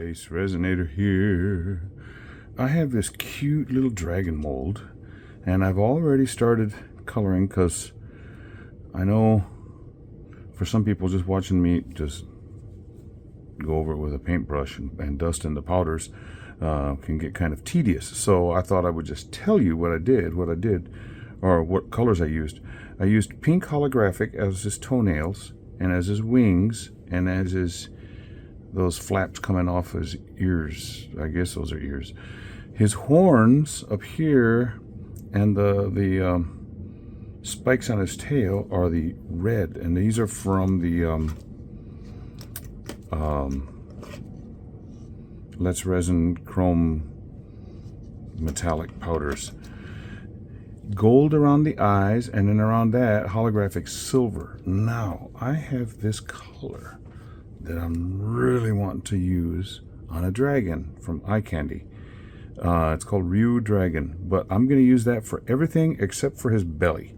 BassResinator here. I have this cute little dragon mold, and I've already started coloring because I know for some people just watching me just go over it with a paintbrush and dust in the powders can get kind of tedious. So I thought I would just tell you what I did, or what colors I used. I used pink holographic as his toenails, and as his wings, and as his those flaps coming off his ears. I guess those are ears. His horns up here and the spikes on his tail are the red, and these are from the Let's Resin Chrome metallic powders. Gold around the eyes, and then around that holographic silver. Now I have this color that I'm really wanting to use on a dragon from Eye Candy. It's called Ryu Dragon, but I'm going to use that for everything except for his belly.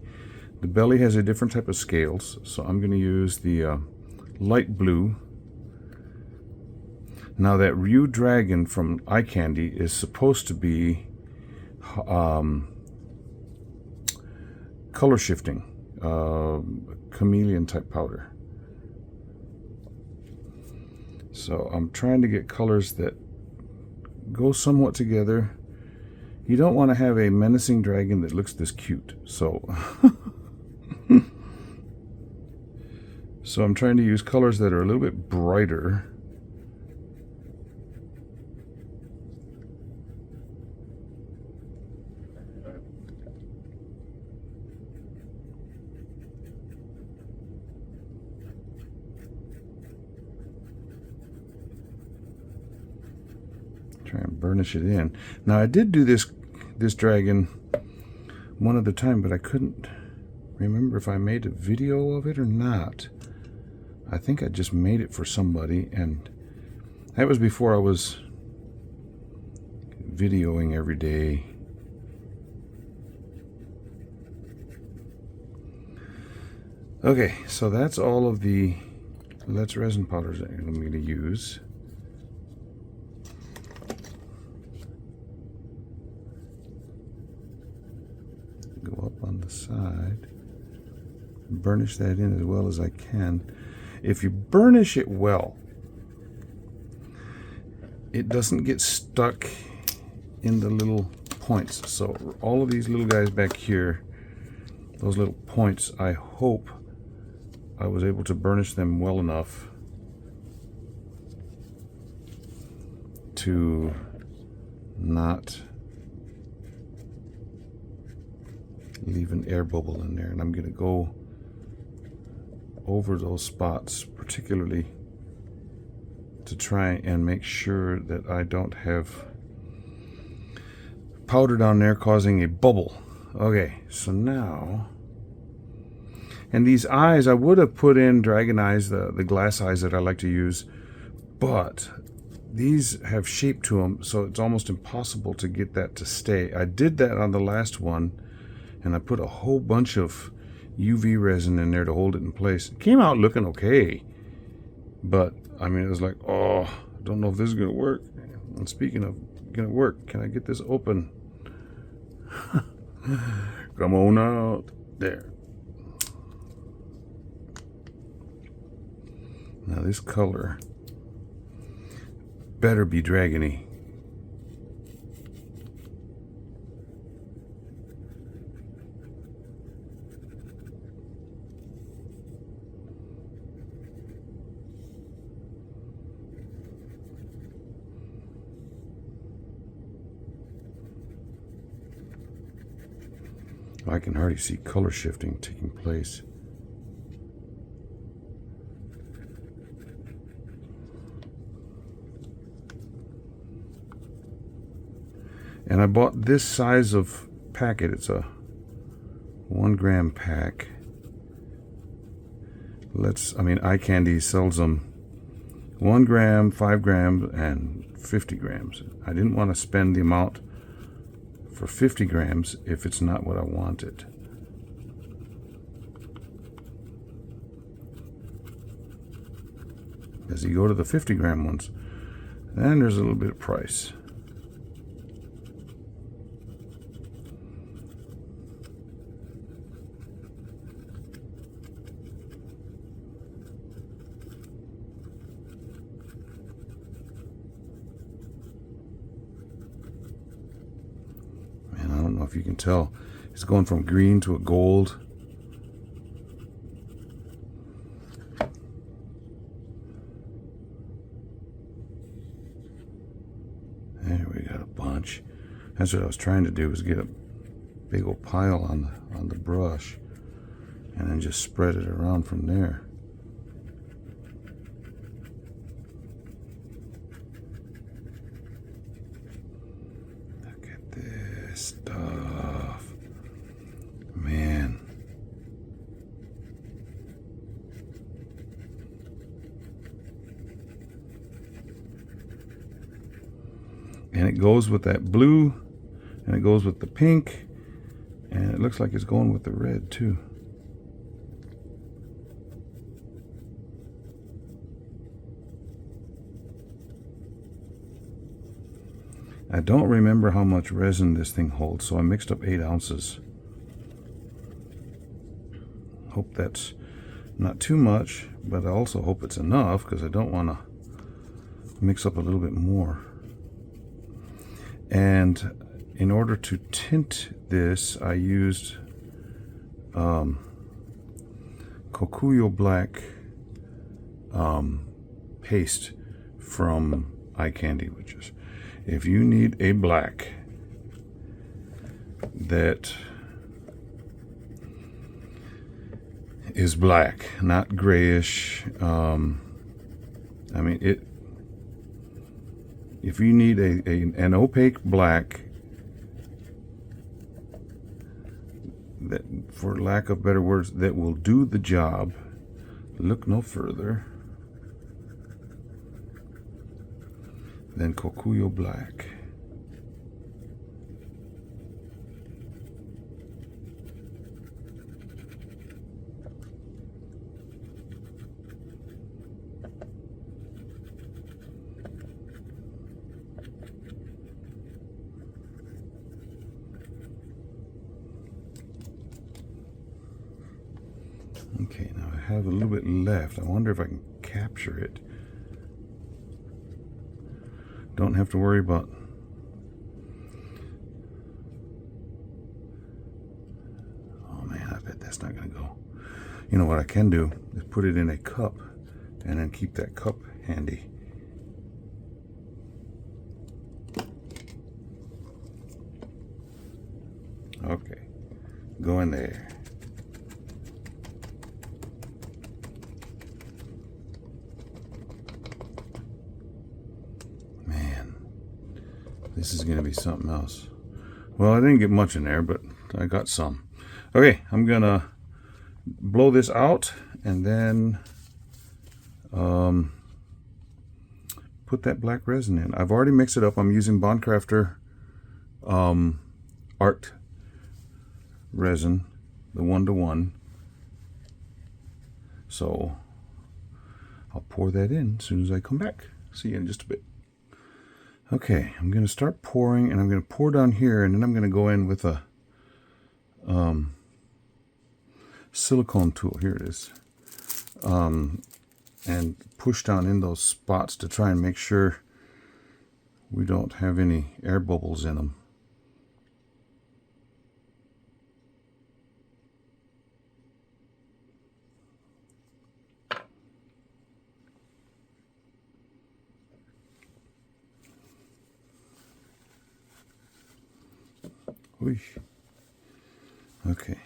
The belly has a different type of scales, so I'm going to use the light blue. Now that Ryu Dragon from Eye Candy is supposed to be color shifting, chameleon type powder. So I'm trying to get colors that go somewhat together. You don't want to have a menacing dragon that looks this cute. So so I'm trying to use colors that are a little bit brighter. Try and burnish it in. Now I did do this dragon one other time, but I couldn't remember if I made a video of it or not. I think I just made it for somebody, and that was before I was videoing every day. Okay, so that's all of the Let's Resin powders that I'm going to use. Go up on the side, burnish that in as well as I can. If you burnish it well, it doesn't get stuck in the little points. So all of these little guys back here, those little points, I hope I was able to burnish them well enough to not leave an air bubble in there. And I'm going to go over those spots particularly to try and make sure that I don't have powder down there causing a bubble. Okay, so now, and these eyes, I would have put in dragon eyes, the glass eyes that I like to use, but these have shape to them, so it's almost impossible to get that to stay. I did that on the last one, and I put a whole bunch of UV resin in there to hold it in place. It came out looking okay, but I mean, it was like, oh, I don't know if this is gonna work. And speaking of gonna work, can I get this open? Come on out. There. Now this color better be dragony. I can hardly see color shifting taking place. And I bought this size of packet. It's a 1 gram pack. Eye Candy sells them 1 gram, 5 grams, and 50 grams. I didn't want to spend the amount for 50 grams if it's not what I wanted. As you go to the 50 gram ones, And there's a little bit of price. Man, I don't know if you can tell. It's going from green to a gold. There we got a bunch. That's what I was trying to do, was get a big old pile on the brush and then just spread it around from there. Look at this stuff. Man. And it goes with that blue, and it goes with the pink, and it looks like it's going with the red too. I don't remember how much resin this thing holds, so I mixed up 8 ounces. Hope that's not too much, but I also hope it's enough, because I don't want to mix up a little bit more. And in order to tint this, I used Kokuyo Black paste from Eye Candy, which is, if you need a black that is black, not grayish, I mean it. If you need an opaque black that, for lack of better words, that will do the job, look no further than Kokuyo Black. Okay, now I have a little bit left. I wonder if I can capture it. Don't have to worry about oh man, I bet that's not gonna go. You know what I can do is put it in a cup and then keep that cup handy. Okay, go in there. This is going to be something else. Well, I didn't get much in there, but I got some. Okay, I'm going to blow this out and then put that black resin in. I've already mixed it up. I'm using Bondcrafter Art resin, the 1-to-1. So I'll pour that in as soon as I come back. See you in just a bit. Okay, I'm going to start pouring, and I'm going to pour down here, and then I'm going to go in with a silicone tool. Here it is. And push down in those spots to try and make sure we don't have any air bubbles in them. Whoosh. Okay.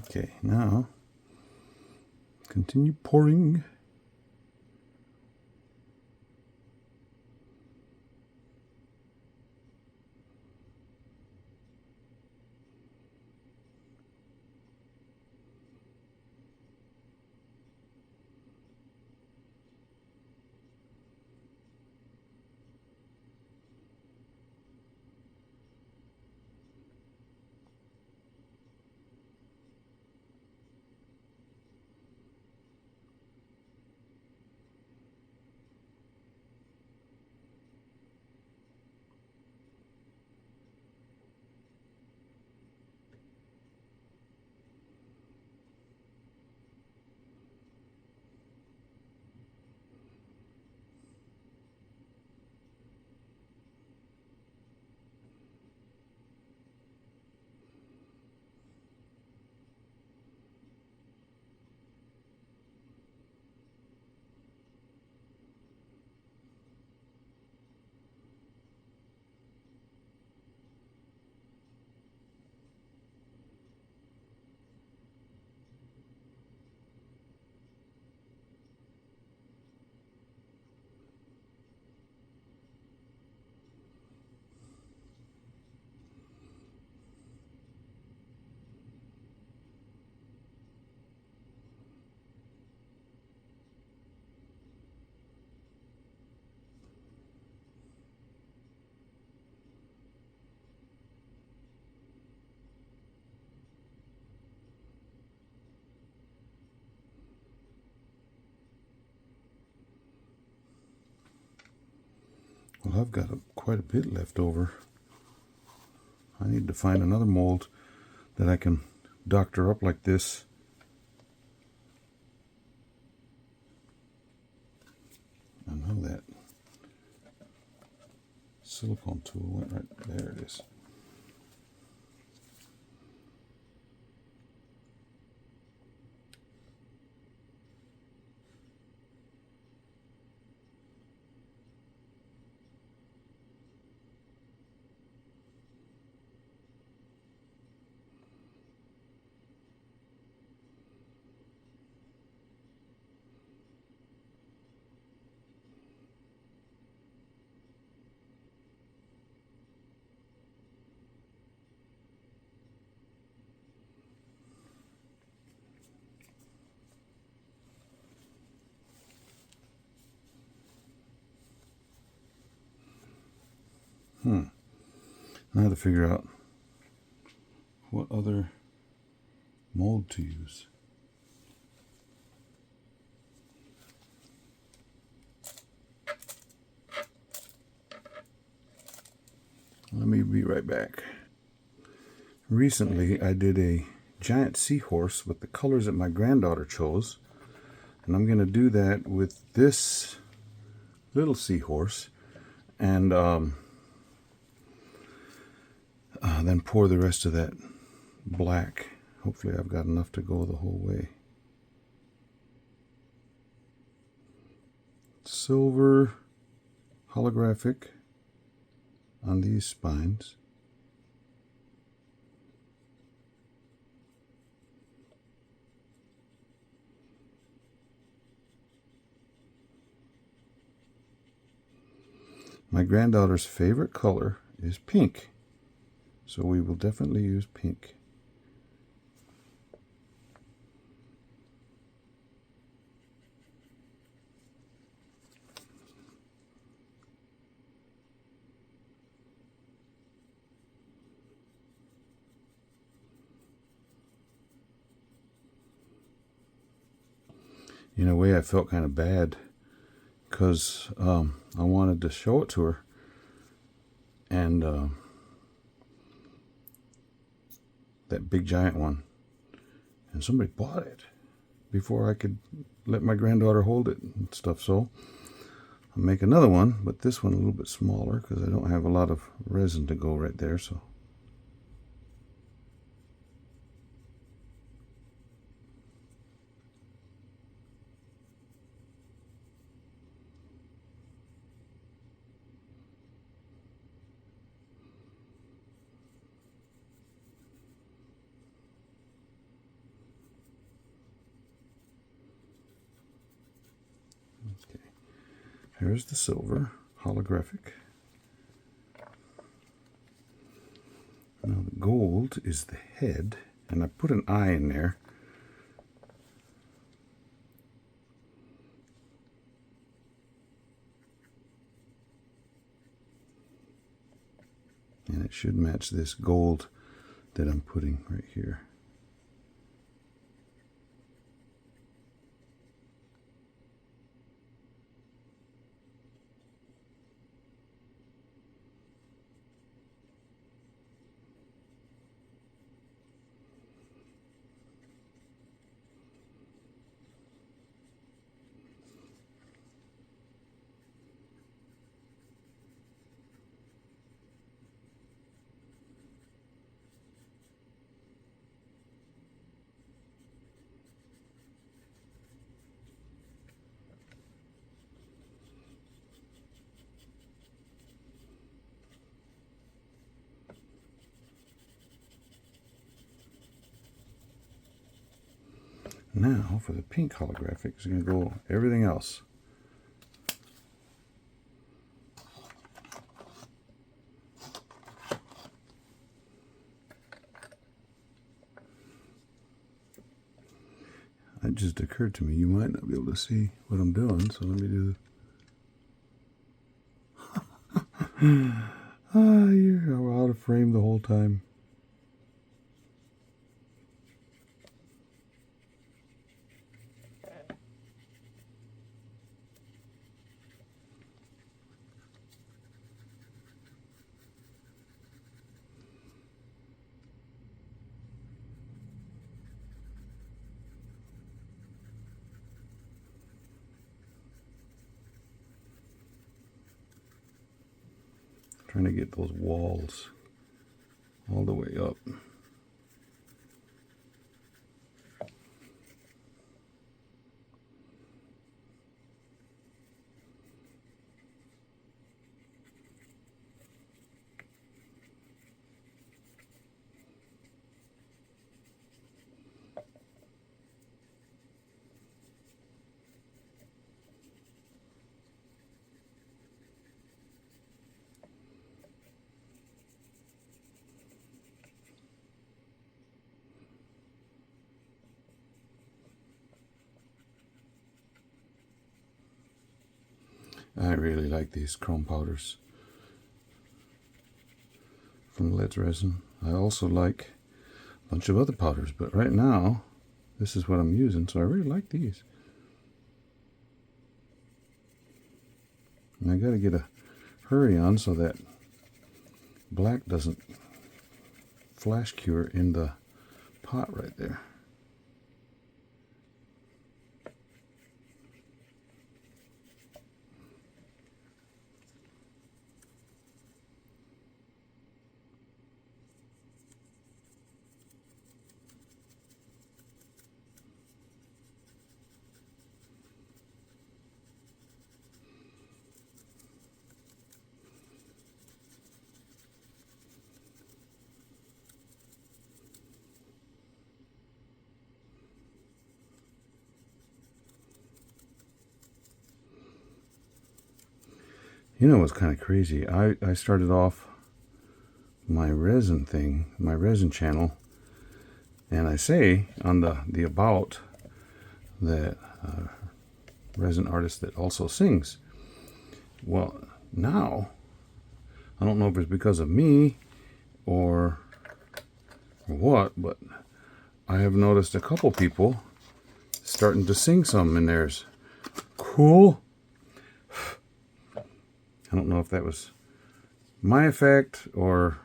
Okay, now continue pouring. Well, I've got quite a bit left over. I need to find another mold that I can doctor up like this. I know that silicone tool went right there. It is. Now I have to figure out what other mold to use. Let me be right back. Recently I did a giant seahorse with the colors that my granddaughter chose, and I'm going to do that with this little seahorse, and then pour the rest of that black. Hopefully I've got enough to go the whole way. Silver holographic on these spines. My granddaughter's favorite color is pink, so we will definitely use pink. In a way, I felt kind of bad because I wanted to show it to her, and that big giant one, and somebody bought it before I could let my granddaughter hold it and stuff. So I'll make another one, but this one a little bit smaller because I don't have a lot of resin to go right there. So okay, here's the silver holographic. Now the gold is the head, and I put an eye in there. And it should match this gold that I'm putting right here. Now for the pink holographic, it's going to go everything else. It just occurred to me you might not be able to see what I'm doing, so let me do you're out of frame the whole time. Trying to get those walls all the way up. I really like these chrome powders from Let's Resin. I also like a bunch of other powders, but right now this is what I'm using, so I really like these. And I got to get a hurry on so that black doesn't flash cure in the pot right there. You know what's kind of crazy? I started off my resin thing, my resin channel, and I say on the about that resin artist that also sings. Well, now, I don't know if it's because of me or what, but I have noticed a couple people starting to sing some in theirs. Cool. I don't know if that was my effect or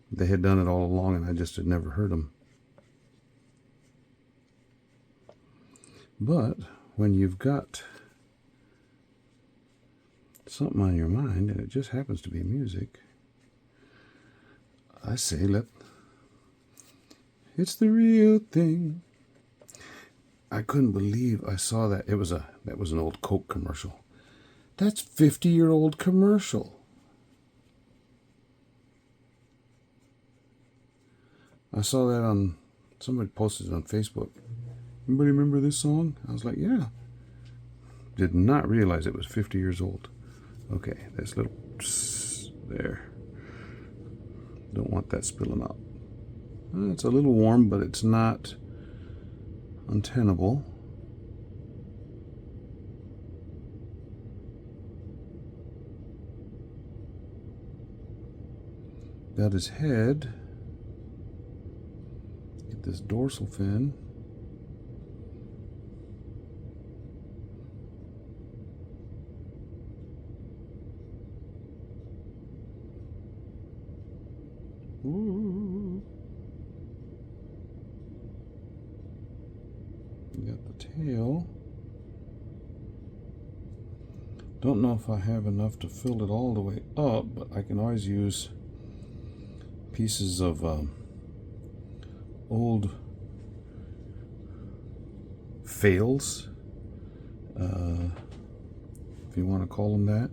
they had done it all along and I just had never heard them. But when you've got something on your mind and it just happens to be music, I say it's the real thing. I couldn't believe I saw that. That was an old Coke commercial. That's 50-year-old commercial. I saw that on, somebody posted it on Facebook. Anybody remember this song? I was like, yeah. Did not realize it was 50 years old. Okay, this little, there. Don't want that spilling out. It's a little warm, but it's not untenable. Got his head. Get this dorsal fin. Ooh. Got the tail. Don't know if I have enough to fill it all the way up, but I can always use pieces of old fails, if you want to call them that.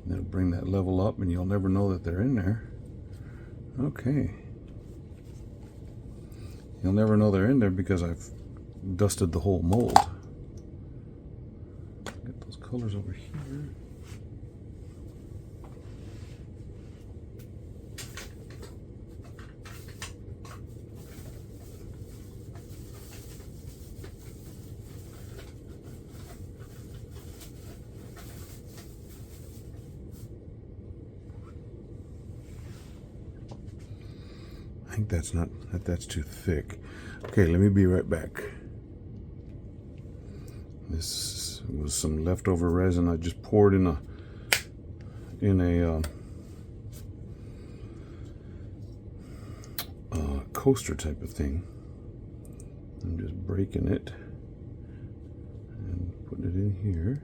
That'll bring that level up and you'll never know that they're in there. Okay. You'll never know they're in there because I've dusted the whole mold. Get those colors over here. I think that's too thick. Okay, let me be right back. This was some leftover resin I just poured in a coaster type of thing. I'm just breaking it and putting putting it in here.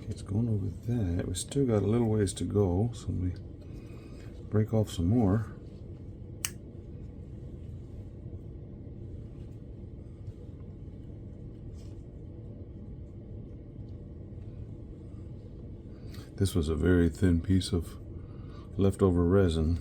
It's going over that. We still got a little ways to go, so we break off some more. This was a very thin piece of leftover resin.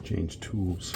Change tools.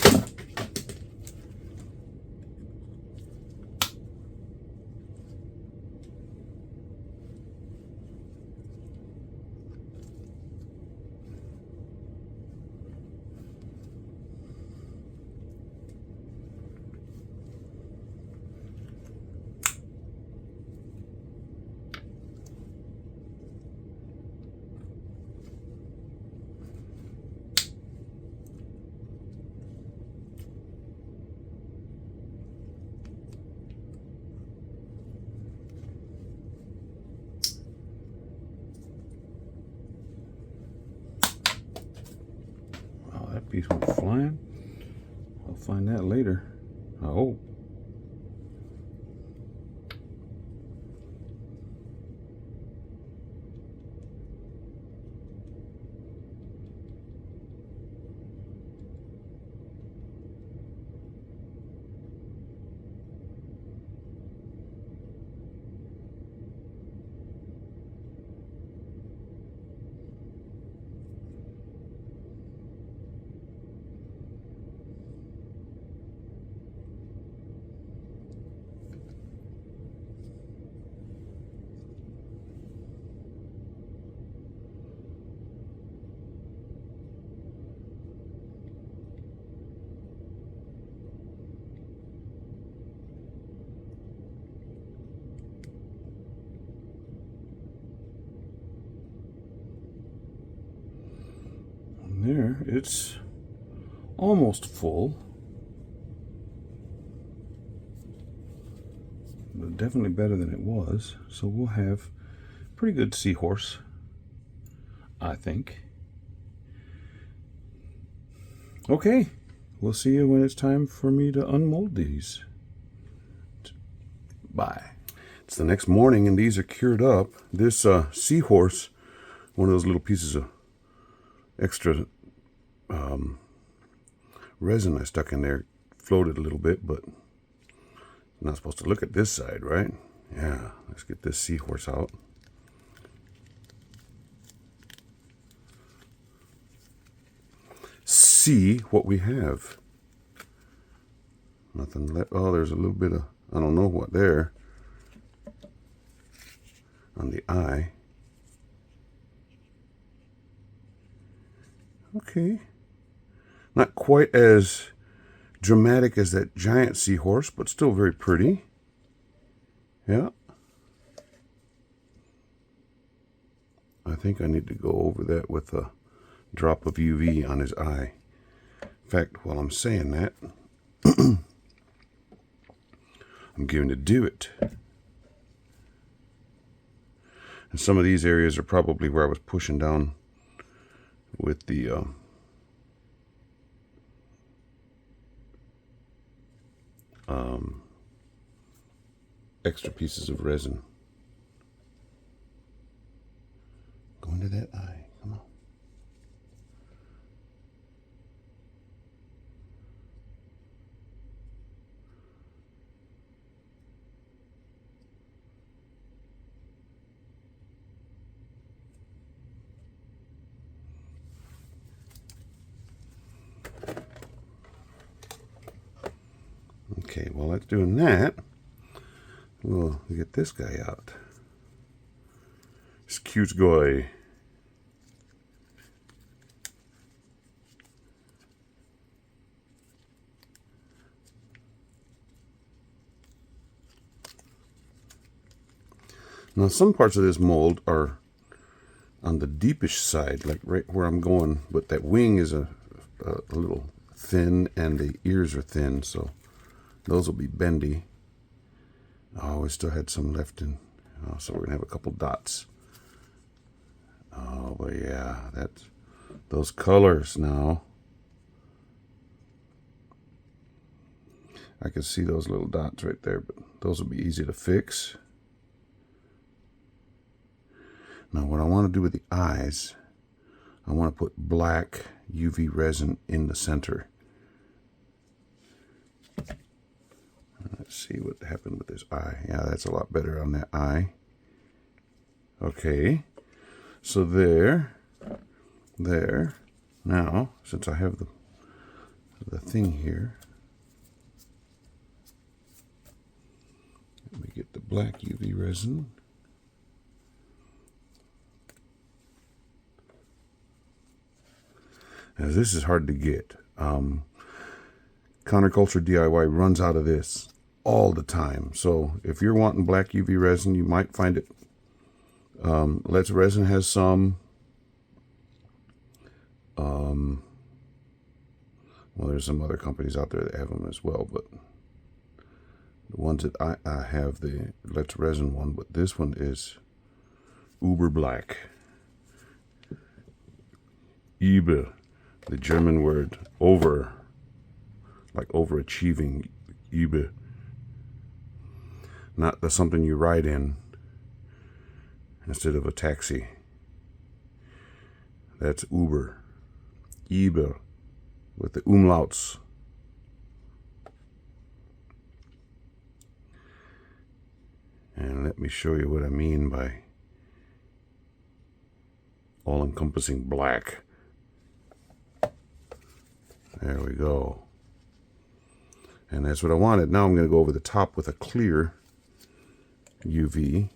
later. Oh. There, it's almost full, but definitely better than it was. So we'll have pretty good Seahorse, I think. Okay, we'll see you when it's time for me to unmold these. Bye. It's the next morning and these are cured up. This Seahorse, one of those little pieces of extra resin I stuck in there, floated a little bit, but I'm not supposed to look at this side, right? Yeah, let's get this Seahorse out. See what we have. Nothing left. Oh, there's a little bit of, I don't know what there on the eye. Okay. Not quite as dramatic as that giant Seahorse, but still very pretty. Yeah. I think I need to go over that with a drop of UV on his eye. In fact, while I'm saying that, I'm going to do it. And some of these areas are probably where I was pushing down with the extra pieces of resin. Go into that eye. Come on. Okay, while that's doing that, we'll get this guy out. This cute guy. Now some parts of this mold are on the deepish side, like right where I'm going, but that wing is a little thin and the ears are thin, so those will be bendy. Oh, we still had some left in, so we're gonna have a couple dots. Oh, but yeah, that's those colors now. I can see those little dots right there, but those will be easy to fix. Now what I want to do with the eyes, I want to put black UV resin in the center. Let's see what happened with this eye. Yeah, that's a lot better on that eye. Okay, so there. Now, since I have the thing here, let me get the black UV resin. Now this is hard to get. Counterculture DIY runs out of this all the time. So if you're wanting black UV resin, you might find it. Let's Resin has some. Well, there's some other companies out there that have them as well, but the ones that I have, the Let's Resin one, but this one is uber black. Über, the German word over like overachieving Uber. Not the something you ride in instead of a taxi. That's Uber. Uber with the umlauts. And let me show you what I mean by all-encompassing black. There we go. And that's what I wanted. Now I'm going to go over the top with a clear UV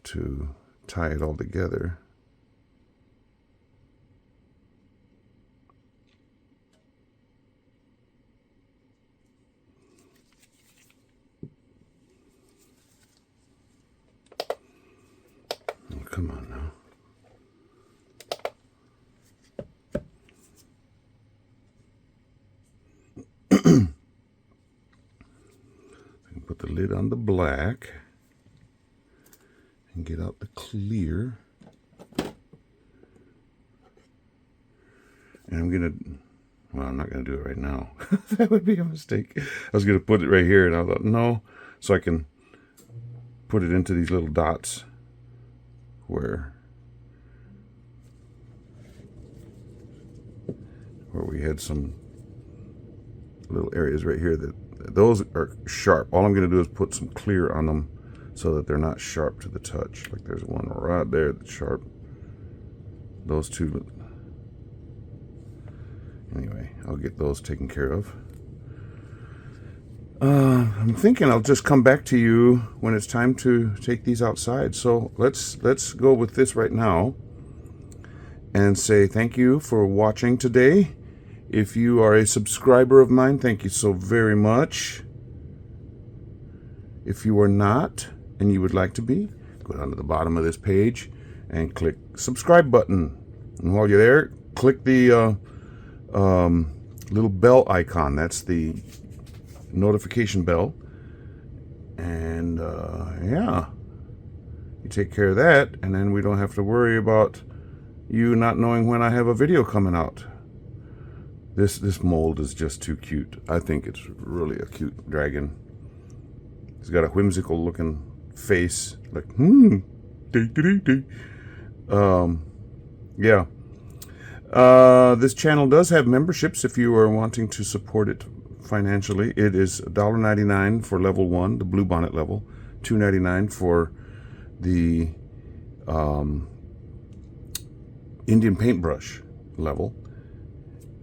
to tie it all together. Oh, come on now. Put the lid on the black and get out the clear. And I'm gonna, well, I'm not gonna do it right now. That would be a mistake. I was gonna put it right here, and I thought, no, so I can put it into these little dots where we had some little areas right here that those are sharp. All I'm going to do is put some clear on them so that they're not sharp to the touch. Like there's one right there that's sharp. Those two. Anyway, I'll get those taken care of. I'm thinking I'll just come back to you when it's time to take these outside. So let's go with this right now and say thank you for watching today. If you are a subscriber of mine, thank you so very much. If you are not and you would like to be, go down to the bottom of this page and click subscribe button. And while you're there, click the little bell icon. That's the notification bell. And yeah, you take care of that, and then we don't have to worry about you not knowing when I have a video coming out. This mold is just too cute. I think it's really a cute dragon. He's got a whimsical looking face, like yeah. This channel does have memberships if you are wanting to support it financially. It is $1.99 for level 1, the blue bonnet level, $2.99 for the Indian paintbrush level.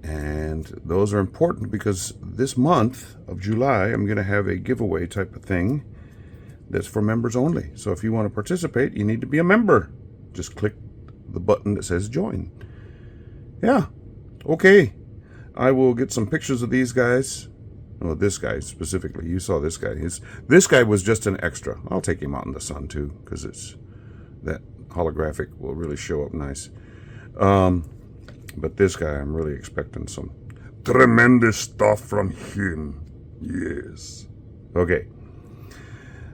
And those are important because this month of July, I'm going to have a giveaway type of thing that's for members only. So if you want to participate, you need to be a member. Just click the button that says join. Yeah. Okay. I will get some pictures of these guys. Oh, this guy specifically. You saw this guy. This guy was just an extra. I'll take him out in the sun too, because it's that holographic will really show up nice. But this guy, I'm really expecting some tremendous stuff from him. Yes. Okay.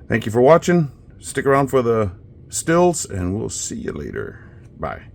Thank you for watching. Stick around for the stills, and we'll see you later. Bye.